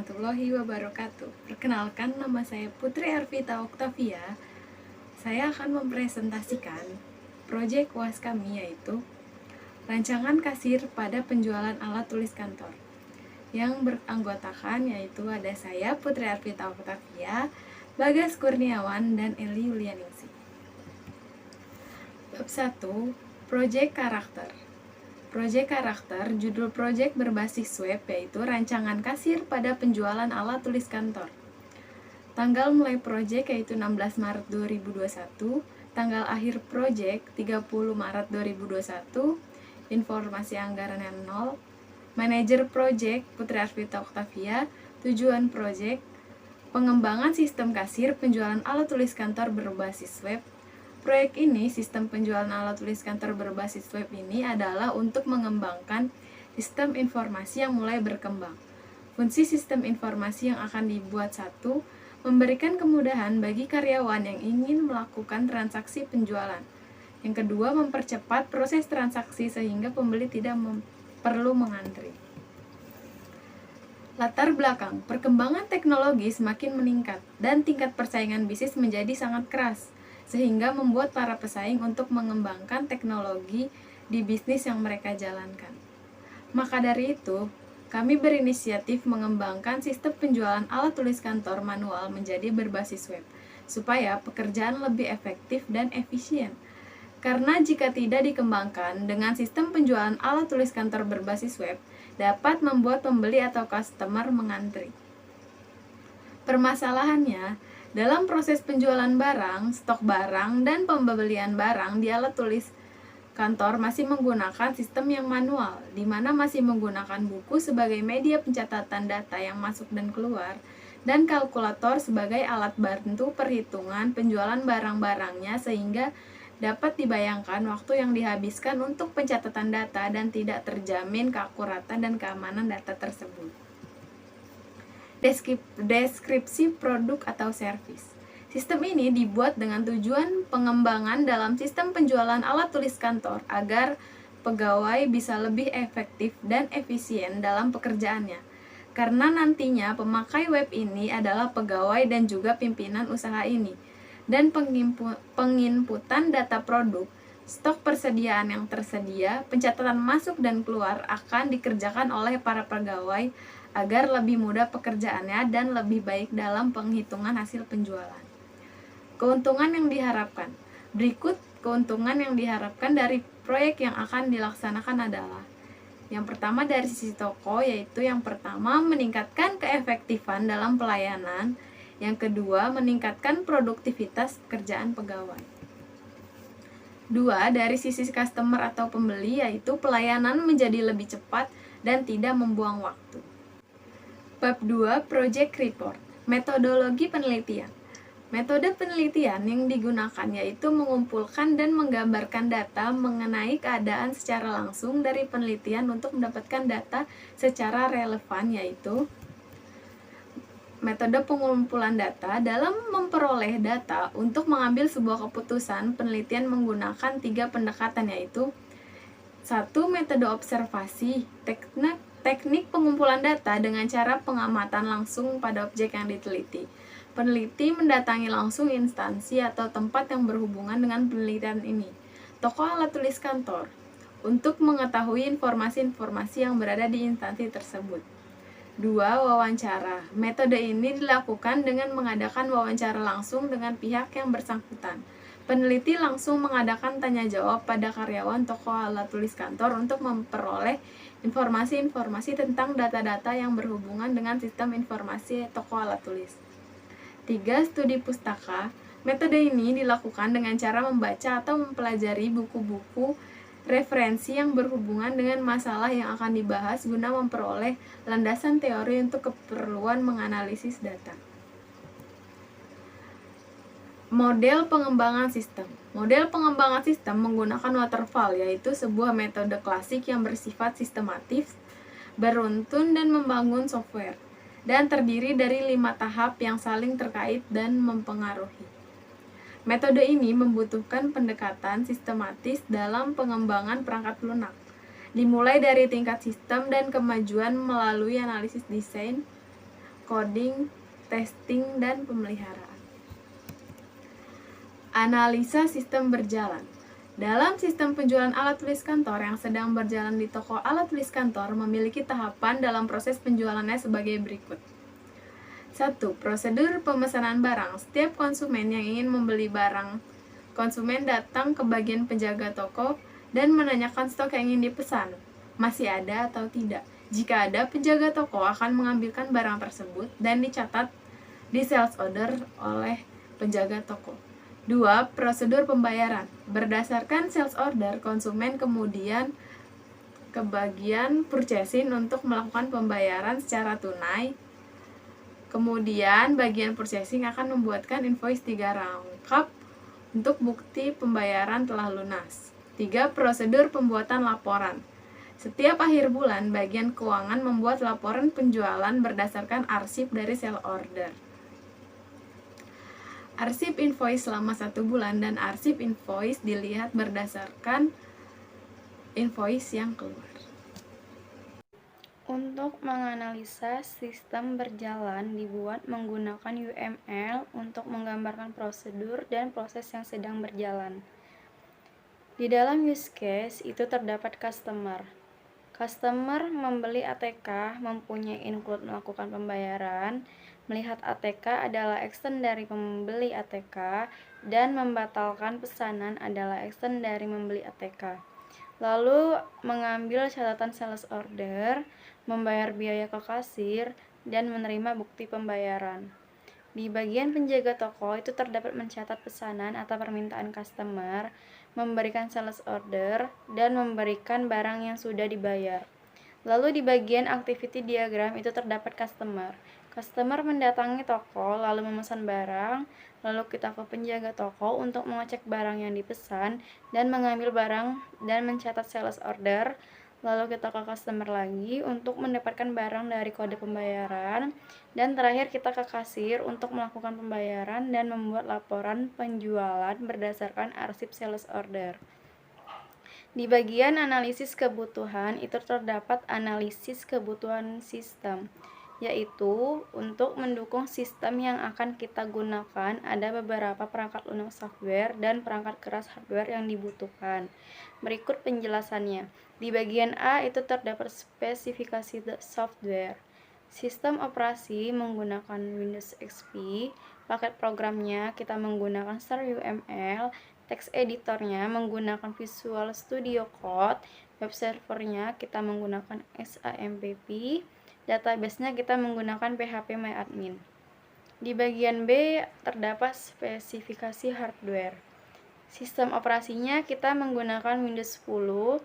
warahmatullahi wabarakatuh. Perkenalkan, nama saya Putri Arvita Oktavia. Saya akan mempresentasikan proyek UAS kami, yaitu rancangan kasir pada penjualan alat tulis kantor. Yang beranggotakan yaitu ada saya, Putri Arvita Oktavia, Bagas Kurniawan, dan Eli Yulianingsih. Bab 1. Proyek karakter. Proyek karakter, judul proyek berbasis web, yaitu rancangan kasir pada penjualan alat tulis kantor. Tanggal mulai proyek yaitu 16 Maret 2021, tanggal akhir proyek 30 Maret 2021, informasi anggaran yang 0, manajer proyek Putri Arvita Oktavia, tujuan proyek, pengembangan sistem kasir penjualan alat tulis kantor berbasis web. Proyek ini, sistem penjualan alat tulis kantor berbasis web ini adalah untuk mengembangkan sistem informasi yang mulai berkembang. Fungsi sistem informasi yang akan dibuat satu, memberikan kemudahan bagi karyawan yang ingin melakukan transaksi penjualan. Yang kedua, mempercepat proses transaksi sehingga pembeli tidak perlu mengantri. Latar belakang, perkembangan teknologi semakin meningkat dan tingkat persaingan bisnis menjadi sangat keras, sehingga membuat para pesaing untuk mengembangkan teknologi di bisnis yang mereka jalankan. Maka dari itu, kami berinisiatif mengembangkan sistem penjualan alat tulis kantor manual menjadi berbasis web, supaya pekerjaan lebih efektif dan efisien. Karena jika tidak dikembangkan dengan sistem penjualan alat tulis kantor berbasis web, dapat membuat pembeli atau customer mengantri. Permasalahannya, dalam proses penjualan barang, stok barang, dan pembelian barang di alat tulis kantor masih menggunakan sistem yang manual, di mana masih menggunakan buku sebagai media pencatatan data yang masuk dan keluar, dan kalkulator sebagai alat bantu perhitungan penjualan barang-barangnya, sehingga dapat dibayangkan waktu yang dihabiskan untuk pencatatan data dan tidak terjamin keakuratan dan keamanan data tersebut. Deskripsi produk atau servis. Sistem ini dibuat dengan tujuan pengembangan dalam sistem penjualan alat tulis kantor agar pegawai bisa lebih efektif dan efisien dalam pekerjaannya. Karena nantinya pemakai web ini adalah pegawai dan juga pimpinan usaha ini. Dan penginputan data produk, stok persediaan yang tersedia, pencatatan masuk dan keluar akan dikerjakan oleh para pegawai agar lebih mudah pekerjaannya dan lebih baik dalam penghitungan hasil penjualan. Keuntungan yang diharapkan. Berikut keuntungan yang diharapkan dari proyek yang akan dilaksanakan adalah: yang pertama dari sisi toko, yaitu yang pertama meningkatkan keefektifan dalam pelayanan, yang kedua meningkatkan produktivitas pekerjaan pegawai. Dua, dari sisi customer atau pembeli, yaitu pelayanan menjadi lebih cepat dan tidak membuang waktu. Bab 2, Project Report. Metodologi penelitian. Metode penelitian yang digunakan yaitu mengumpulkan dan menggambarkan data mengenai keadaan secara langsung dari penelitian untuk mendapatkan data secara relevan, yaitu metode pengumpulan data. Dalam memperoleh data untuk mengambil sebuah keputusan, penelitian menggunakan 3 pendekatan, yaitu 1. Metode observasi, teknik pengumpulan data dengan cara pengamatan langsung pada objek yang diteliti. Peneliti mendatangi langsung instansi atau tempat yang berhubungan dengan penelitian ini, toko alat tulis kantor, untuk mengetahui informasi-informasi yang berada di instansi tersebut. 2. Wawancara. Metode ini dilakukan dengan mengadakan wawancara langsung dengan pihak yang bersangkutan. Peneliti langsung mengadakan tanya jawab pada karyawan toko alat tulis kantor untuk memperoleh informasi-informasi tentang data-data yang berhubungan dengan sistem informasi toko alat tulis. 3. Studi pustaka. Metode ini dilakukan dengan cara membaca atau mempelajari buku-buku referensi yang berhubungan dengan masalah yang akan dibahas guna memperoleh landasan teori untuk keperluan menganalisis data. Model pengembangan sistem. Model pengembangan sistem menggunakan waterfall, yaitu sebuah metode klasik yang bersifat sistematis, beruntun, dan membangun software, dan terdiri dari 5 tahap yang saling terkait dan mempengaruhi. Metode ini membutuhkan pendekatan sistematis dalam pengembangan perangkat lunak, dimulai dari tingkat sistem dan kemajuan melalui analisis desain, coding, testing, dan pemeliharaan. Analisa sistem berjalan. Dalam sistem penjualan alat tulis kantor yang sedang berjalan di toko alat tulis kantor memiliki tahapan dalam proses penjualannya sebagai berikut. 1. Prosedur pemesanan barang. Setiap konsumen yang ingin membeli barang, konsumen datang ke bagian penjaga toko dan menanyakan stok yang ingin dipesan, masih ada atau tidak. Jika ada, penjaga toko akan mengambilkan barang tersebut dan dicatat di sales order oleh penjaga toko. 2. Prosedur pembayaran. Berdasarkan sales order, konsumen kemudian ke bagian purchasing untuk melakukan pembayaran secara tunai. Kemudian bagian purchasing akan membuatkan invoice 3 rangkap untuk bukti pembayaran telah lunas. 3. Prosedur pembuatan laporan. Setiap akhir bulan, bagian keuangan membuat laporan penjualan berdasarkan arsip dari sales order. Arsip invoice selama 1 bulan dan arsip invoice dilihat berdasarkan invoice yang keluar. Untuk menganalisa sistem berjalan dibuat menggunakan UML untuk menggambarkan prosedur dan proses yang sedang berjalan. Di dalam use case itu terdapat customer. Customer membeli ATK mempunyai include melakukan pembayaran, melihat ATK adalah action dari pembeli ATK, dan membatalkan pesanan adalah action dari membeli ATK. Lalu mengambil catatan sales order, membayar biaya ke kasir, dan menerima bukti pembayaran. Di bagian penjaga toko itu terdapat mencatat pesanan atau permintaan customer, memberikan sales order, dan memberikan barang yang sudah dibayar. Lalu di bagian activity diagram itu terdapat customer. Customer mendatangi toko lalu memesan barang, lalu kita ke penjaga toko untuk mengecek barang yang dipesan dan mengambil barang dan mencatat sales order. Lalu kita ke customer lagi untuk mendapatkan barang dari kode pembayaran, dan terakhir kita ke kasir untuk melakukan pembayaran dan membuat laporan penjualan berdasarkan arsip sales order. Di bagian analisis kebutuhan itu terdapat analisis kebutuhan sistem, yaitu untuk mendukung sistem yang akan kita gunakan ada beberapa perangkat lunak software dan perangkat keras hardware yang dibutuhkan. Berikut penjelasannya. Di bagian A itu terdapat spesifikasi software. Sistem operasi menggunakan Windows XP, paket programnya kita menggunakan Star UML, text editornya menggunakan Visual Studio Code, web servernya kita menggunakan XAMPP, database-nya kita menggunakan PHPMyAdmin. Di bagian B terdapat spesifikasi hardware. Sistem operasinya kita menggunakan Windows 10,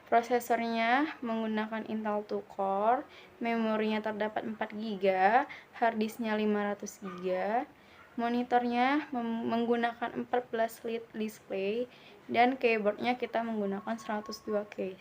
prosesornya menggunakan Intel 2 Core, memorinya terdapat 4 GB, harddisknya 500 GB, monitornya menggunakan 14 LED display, dan keyboardnya kita menggunakan 102 keys.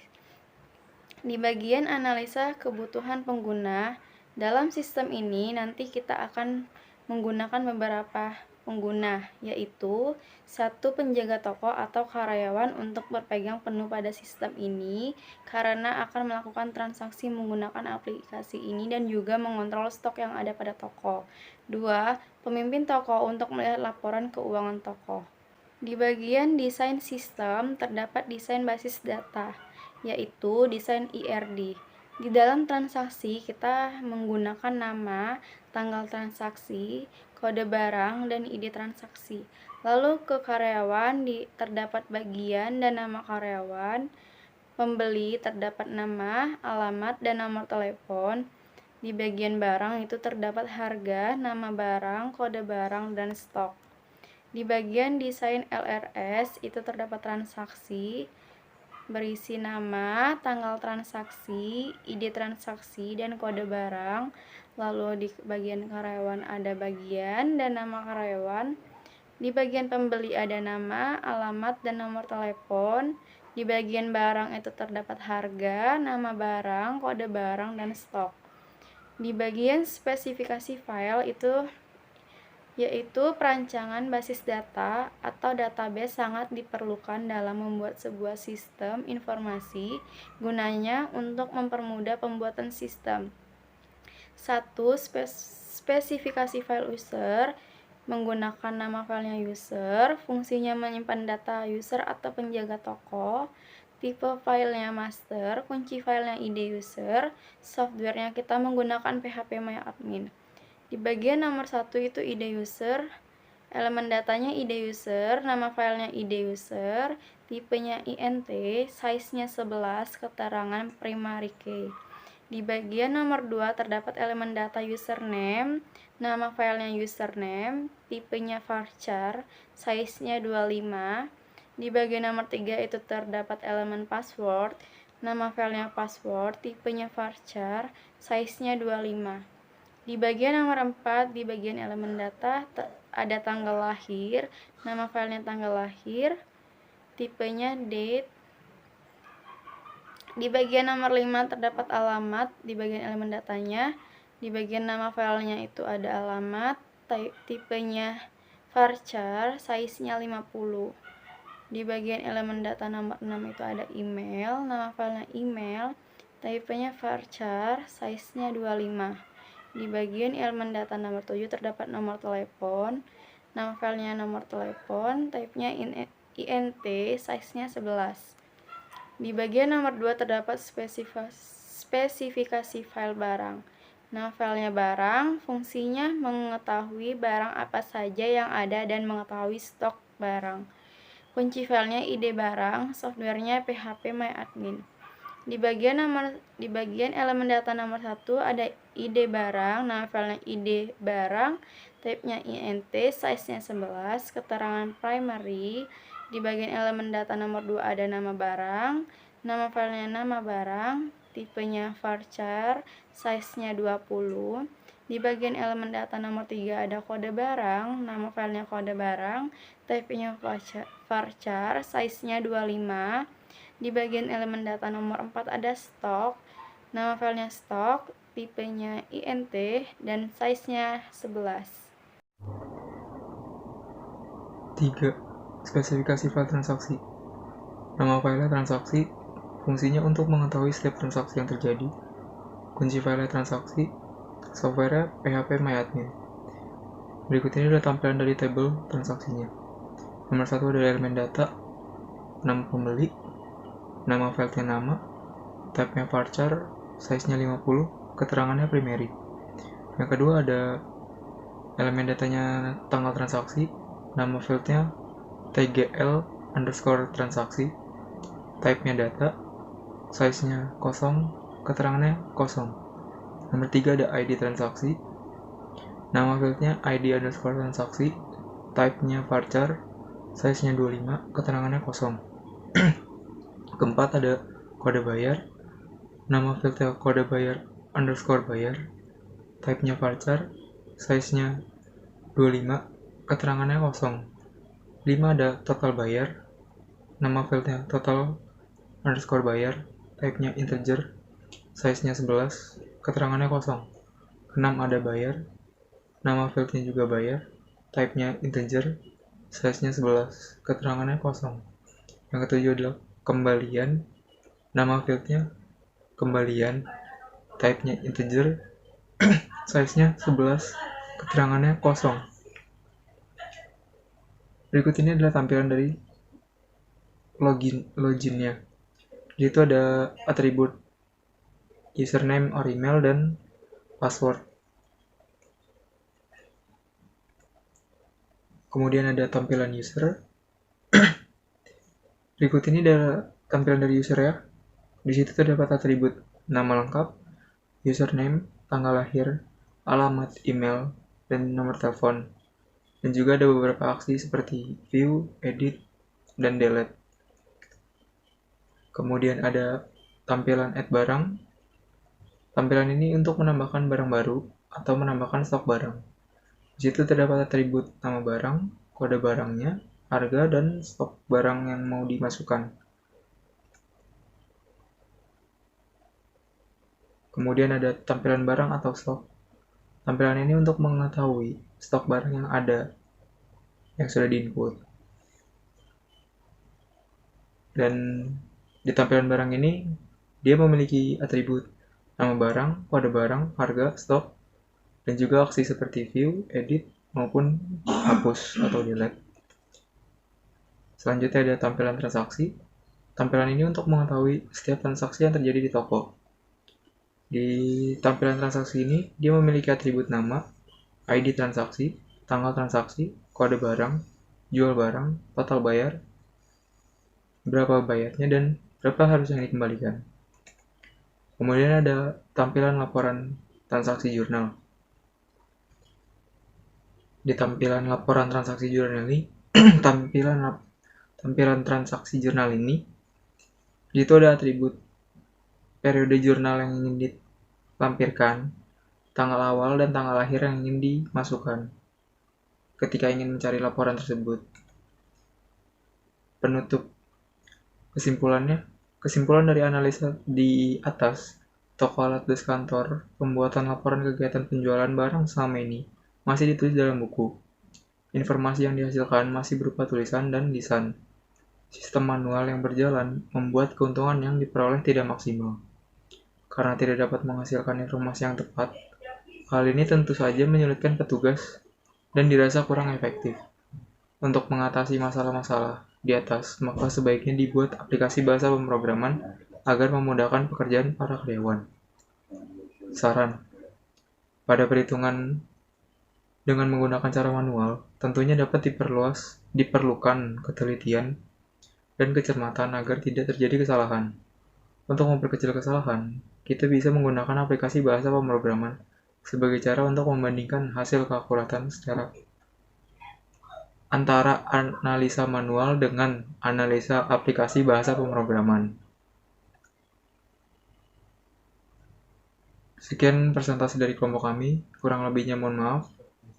Di bagian analisa kebutuhan pengguna, dalam sistem ini nanti kita akan menggunakan beberapa pengguna, yaitu 1. Penjaga toko atau karyawan untuk berpegang penuh pada sistem ini karena akan melakukan transaksi menggunakan aplikasi ini dan juga mengontrol stok yang ada pada toko. 2. Pemimpin toko untuk melihat laporan keuangan toko. Di bagian desain sistem terdapat desain basis data, yaitu desain IRD. Di dalam transaksi kita menggunakan nama, tanggal transaksi, kode barang, dan ID transaksi. Lalu ke karyawan terdapat bagian dan nama karyawan. Pembeli terdapat nama, alamat, dan nomor telepon. Di bagian barang itu terdapat harga, nama barang, kode barang, dan stok. Di bagian desain LRS itu terdapat transaksi, berisi nama, tanggal transaksi, ID transaksi, dan kode barang. Lalu di bagian karyawan ada bagian dan nama karyawan. Di bagian pembeli ada nama, alamat, dan nomor telepon. Di bagian barang itu terdapat harga, nama barang, kode barang, dan stok. Di bagian spesifikasi file itu yaitu perancangan basis data atau database sangat diperlukan dalam membuat sebuah sistem informasi, gunanya untuk mempermudah pembuatan sistem. 1. Spesifikasi file user menggunakan nama filenya user, fungsinya menyimpan data user atau penjaga toko, tipe filenya master, kunci filenya ID user, softwarenya kita menggunakan PHP MyAdmin. Di bagian nomor 1 itu ID user, elemen datanya ID user, nama filenya ID user, tipenya INT, size-nya 11, keterangan primary key. Di bagian nomor 2 terdapat elemen data username, nama filenya username, tipenya varchar, size-nya 25. Di bagian nomor 3 itu terdapat elemen password, nama filenya password, tipenya varchar, size-nya 25. Di bagian nomor 4, di bagian elemen data ada tanggal lahir, nama filenya tanggal lahir, tipenya date. Di bagian nomor 5 terdapat alamat di bagian elemen datanya. Di bagian nama filenya itu ada alamat, tipenya varchar, size-nya 50. Di bagian elemen data nomor 6 itu ada email, nama filenya email, tipenya varchar, size-nya 25. Di bagian elemen data nomor 7 terdapat nomor telepon, nama filenya nomor telepon, type-nya INT, size-nya 11. Di bagian nomor 2 terdapat spesifikasi file barang. Nama filenya barang, fungsinya mengetahui barang apa saja yang ada dan mengetahui stok barang. Kunci filenya ID barang, softwarenya PHP MyAdmin. Di bagian elemen data nomor 1 ada ID barang, nama filenya ID barang, type-nya INT, size-nya 11, keterangan primary. Di bagian elemen data nomor 2 ada nama barang, nama filenya nama barang, tipenya varchar, size-nya 20. Di bagian elemen data nomor 3 ada kode barang, nama filenya kode barang, type-nya varchar, size-nya 25. Di bagian elemen data nomor 4 ada stok, nama filenya stok, tipenya INT, dan size-nya 11. 3. Spesifikasi file transaksi. Nama filenya transaksi, fungsinya untuk mengetahui setiap transaksi yang terjadi. Kunci filenya transaksi, software PHP MyAdmin. Berikut ini adalah tampilan dari tabel transaksinya. Nomor 1 ada elemen data, nama pembeli, nama filenya nama, type-nya varchar, size-nya 50, keterangannya primary. Yang kedua ada elemen datanya tanggal transaksi, nama filenya tgl_transaksi, type-nya data, size-nya 0, keterangannya 0. Nomor 3 ada ID transaksi, nama filenya ID_transaksi, type-nya varchar, size-nya 25, keterangannya 0. Keempat ada kode bayar, nama filenya kode bayar_bayar, type-nya varchar, size-nya 25, keterangannya 0. 5 ada total bayar, nama filenya total_bayar, type-nya integer, size-nya 11, keterangannya 0. 6 ada bayar, nama filenya juga bayar, type-nya integer, size-nya 11, keterangannya 0. Yang ketujuh adalah kembalian, nama filenya kembalian, type-nya integer, size-nya 11, keterangannya 0. Berikut ini adalah tampilan dari loginnya. Di situ ada atribut username or email dan password. Kemudian ada tampilan user. Berikut ini adalah tampilan dari user ya. Di situ terdapat atribut nama lengkap, username, tanggal lahir, alamat email, dan nomor telepon. Dan juga ada beberapa aksi seperti view, edit, dan delete. Kemudian ada tampilan add barang. Tampilan ini untuk menambahkan barang baru atau menambahkan stok barang. Di situ terdapat atribut nama barang, kode barangnya, harga, dan stok barang yang mau dimasukkan. Kemudian ada tampilan barang atau stok. Tampilan ini untuk mengetahui stok barang yang ada yang sudah diinput. Dan di tampilan barang ini dia memiliki atribut nama barang, kode barang, harga, stok, dan juga aksi seperti view, edit, maupun hapus atau delete. Selanjutnya ada tampilan transaksi. Tampilan ini untuk mengetahui setiap transaksi yang terjadi di toko. Di tampilan transaksi ini, dia memiliki atribut nama, ID transaksi, tanggal transaksi, kode barang, jual barang, total bayar, berapa bayarnya, dan berapa harus yang dikembalikan. Kemudian ada tampilan laporan transaksi jurnal. Di tampilan laporan transaksi jurnal ini, tampilan transaksi jurnal ini, itu ada atribut periode jurnal yang ingin dilampirkan, tanggal awal dan tanggal akhir yang ingin dimasukkan ketika ingin mencari laporan tersebut. Penutup. Kesimpulan dari analisa di atas, toko alat das kantor, pembuatan laporan kegiatan penjualan barang selama ini masih ditulis dalam buku. Informasi yang dihasilkan masih berupa tulisan dan lisan. Sistem manual yang berjalan membuat keuntungan yang diperoleh tidak maksimal. Karena tidak dapat menghasilkan informasi yang tepat, hal ini tentu saja menyulitkan petugas dan dirasa kurang efektif. Untuk mengatasi masalah-masalah di atas, maka sebaiknya dibuat aplikasi bahasa pemrograman agar memudahkan pekerjaan para karyawan. Saran: pada perhitungan dengan menggunakan cara manual, tentunya dapat diperlukan ketelitian dan kecermatan agar tidak terjadi kesalahan. Untuk memperkecil kesalahan, kita bisa menggunakan aplikasi bahasa pemrograman sebagai cara untuk membandingkan hasil keakuratan secara antara analisa manual dengan analisa aplikasi bahasa pemrograman. Sekian presentasi dari kelompok kami, kurang lebihnya mohon maaf.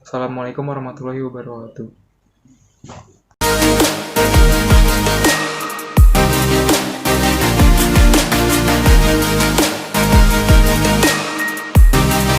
Assalamualaikum warahmatullahi wabarakatuh.